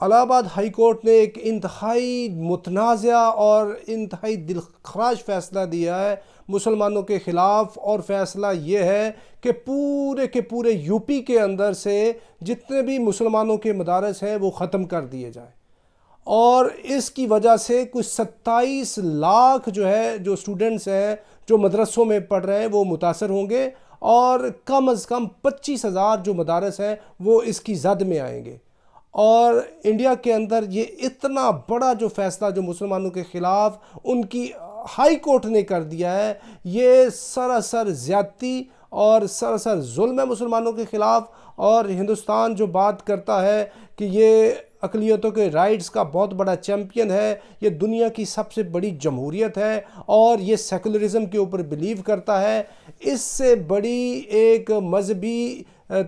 الہ آباد high court نے ایک انتہائی متنازع اور انتہائی دلخراش فیصلہ دیا ہے مسلمانوں کے خلاف، اور فیصلہ یہ ہے کہ پورے کے پورے یو پی کے اندر سے جتنے بھی مسلمانوں کے مدارس ہیں وہ ختم کر دیے جائیں، اور اس کی وجہ سے کچھ 27 لاکھ جو اسٹوڈنٹس ہیں جو مدرسوں میں پڑھ رہے ہیں وہ متاثر ہوں گے، اور کم از کم 25,000 جو مدارس ہیں وہ اس کی زد میں آئیں گے۔ اور انڈیا کے اندر یہ اتنا بڑا جو فیصلہ جو مسلمانوں کے خلاف ان کی ہائی کورٹ نے کر دیا ہے، یہ سراسر زیادتی اور سراسر ظلم ہے مسلمانوں کے خلاف۔ اور ہندوستان جو بات کرتا ہے کہ یہ اقلیتوں کے رائٹس کا بہت بڑا چیمپئن ہے، یہ دنیا کی سب سے بڑی جمہوریت ہے، اور یہ سیکولرزم کے اوپر بلیو کرتا ہے، اس سے بڑی ایک مذہبی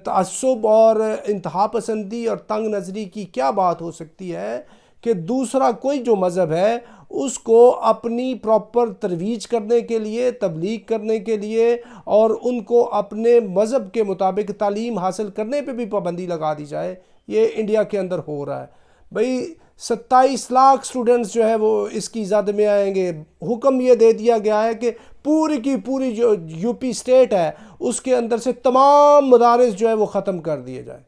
تعصب اور انتہا پسندی اور تنگ نظری کی کیا بات ہو سکتی ہے کہ دوسرا کوئی جو مذہب ہے اس کو اپنی پراپر ترویج کرنے کے لیے، تبلیغ کرنے کے لیے، اور ان کو اپنے مذہب کے مطابق تعلیم حاصل کرنے پہ بھی پابندی لگا دی جائے۔ یہ انڈیا کے اندر ہو رہا ہے۔ بھئی 27 لاکھ سٹوڈنٹس جو ہے وہ اس کی زد میں آئیں گے۔ حکم یہ دے دیا گیا ہے کہ پوری کی پوری جو یو پی اسٹیٹ ہے اس کے اندر سے تمام مدارس جو ہے وہ ختم کر دیے جائیں۔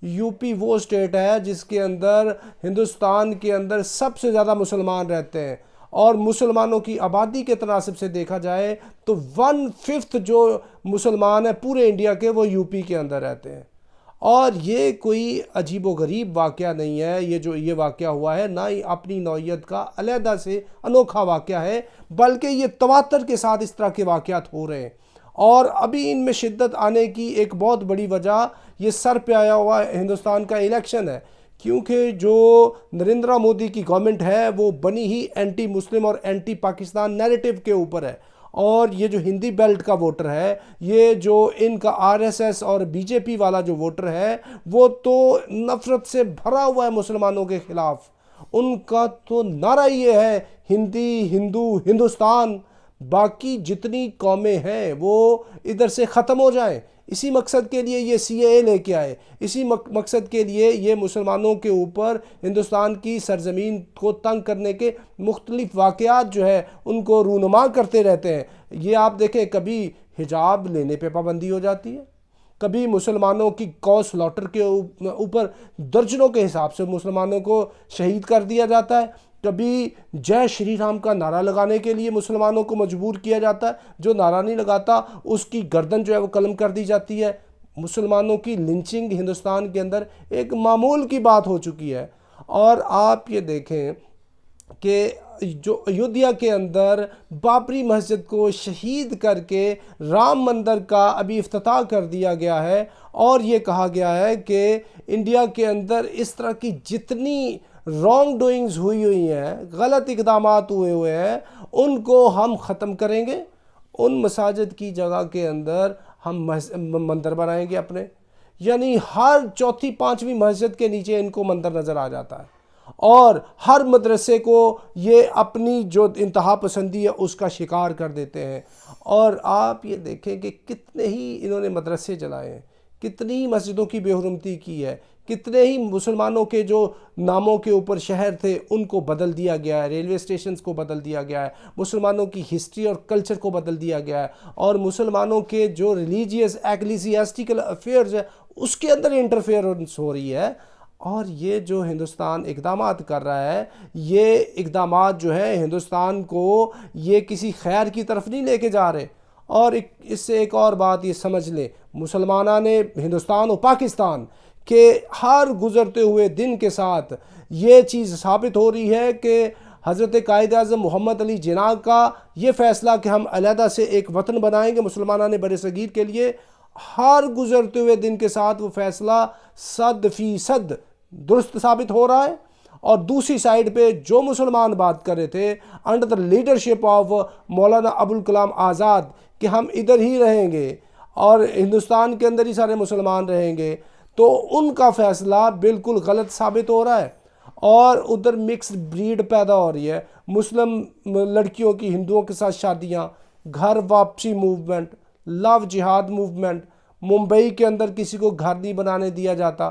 یو پی وہ اسٹیٹ ہے جس کے اندر ہندوستان کے اندر سب سے زیادہ مسلمان رہتے ہیں، اور مسلمانوں کی آبادی کے تناسب سے دیکھا جائے تو 1/5 جو مسلمان ہیں پورے انڈیا کے وہ یو پی کے اندر رہتے ہیں۔ اور یہ کوئی عجیب و غریب واقعہ نہیں ہے، یہ واقعہ ہوا ہے نہ ہی اپنی نوعیت کا علیحدہ سے انوکھا واقعہ ہے، بلکہ یہ تواتر کے ساتھ اس طرح کے واقعات ہو رہے ہیں۔ اور ابھی ان میں شدت آنے کی ایک بہت بڑی وجہ یہ سر پہ آیا ہوا ہندوستان کا الیکشن ہے، کیونکہ جو نریندر مودی کی گورنمنٹ ہے وہ بنی ہی اینٹی مسلم اور اینٹی پاکستان نیریٹو کے اوپر ہے، اور یہ جو ہندی بیلٹ کا ووٹر ہے، یہ جو ان کا RSS اور BJP والا جو ووٹر ہے، وہ تو نفرت سے بھرا ہوا ہے مسلمانوں کے خلاف۔ ان کا تو نعرہ یہ ہے ہندی، ہندو، ہندوستان، باقی جتنی قومیں ہیں وہ ادھر سے ختم ہو جائیں۔ اسی مقصد کے لیے یہ CAA لے کے آئے، اسی مقصد کے لیے یہ مسلمانوں کے اوپر ہندوستان کی سرزمین کو تنگ کرنے کے مختلف واقعات جو ہے ان کو رونما کرتے رہتے ہیں۔ یہ آپ دیکھیں، کبھی حجاب لینے پہ پابندی ہو جاتی ہے، کبھی مسلمانوں کی کاس لاٹر کے اوپر درجنوں کے حساب سے مسلمانوں کو شہید کر دیا جاتا ہے، کبھی جے شری رام کا نعرہ لگانے کے لیے مسلمانوں کو مجبور کیا جاتا ہے، جو نعرہ نہیں لگاتا اس کی گردن جو ہے وہ قلم کر دی جاتی ہے۔ مسلمانوں کی لنچنگ ہندوستان کے اندر ایک معمول کی بات ہو چکی ہے۔ اور آپ یہ دیکھیں کہ جو ایودھیا کے اندر بابری مسجد کو شہید کر کے رام مندر کا ابھی افتتاح کر دیا گیا ہے، اور یہ کہا گیا ہے کہ انڈیا کے اندر اس طرح کی جتنی رانگ ڈوئنگز ہوئی ہیں، غلط اقدامات ہوئے ہیں، ان کو ہم ختم کریں گے۔ ان مساجد کی جگہ کے اندر ہم مندر بنائیں گے اپنے، یعنی ہر چوتھی پانچویں مسجد کے نیچے ان کو مندر نظر آ جاتا ہے، اور ہر مدرسے کو یہ اپنی جو انتہا پسندی ہے اس کا شکار کر دیتے ہیں۔ اور آپ یہ دیکھیں کہ کتنے ہی انہوں نے مدرسے جلائے ہیں، کتنی ہی مسجدوں کی بے حرمتی کی ہے، کتنے ہی مسلمانوں کے جو ناموں کے اوپر شہر تھے ان کو بدل دیا گیا ہے، ریلوے اسٹیشنز کو بدل دیا گیا ہے، مسلمانوں کی ہسٹری اور کلچر کو بدل دیا گیا ہے، اور مسلمانوں کے جو ریلیجیس ایکلیسیاسٹیکل افیئرز ہے اس کے اندر انٹرفیئرنس ہو رہی ہے۔ اور یہ جو ہندوستان اقدامات کر رہا ہے، یہ اقدامات جو ہے ہندوستان کو یہ کسی خیر کی طرف نہیں لے کے جا رہے۔ اور اس سے ایک اور بات یہ سمجھ لیں، مسلمانوں نے ہندوستان اور پاکستان کہ ہر گزرتے ہوئے دن کے ساتھ یہ چیز ثابت ہو رہی ہے کہ حضرت قائد اعظم محمد علی جناح کا یہ فیصلہ کہ ہم علیحدہ سے ایک وطن بنائیں گے مسلمانوں نے برصغیر کے لیے، ہر گزرتے ہوئے دن کے ساتھ وہ فیصلہ 100% درست ثابت ہو رہا ہے۔ اور دوسری سائیڈ پہ جو مسلمان بات کر رہے تھے under the leadership of Maulana Abul Kalam Azad کہ ہم ادھر ہی رہیں گے اور ہندوستان کے اندر ہی سارے مسلمان رہیں گے، تو ان کا فیصلہ بالکل غلط ثابت ہو رہا ہے۔ اور ادھر مکسڈ بریڈ پیدا ہو رہی ہے، مسلم لڑکیوں کی ہندوؤں کے ساتھ شادیاں، گھر واپسی موومنٹ، لو جہاد موومنٹ، ممبئی کے اندر کسی کو گھر نہیں بنانے دیا جاتا،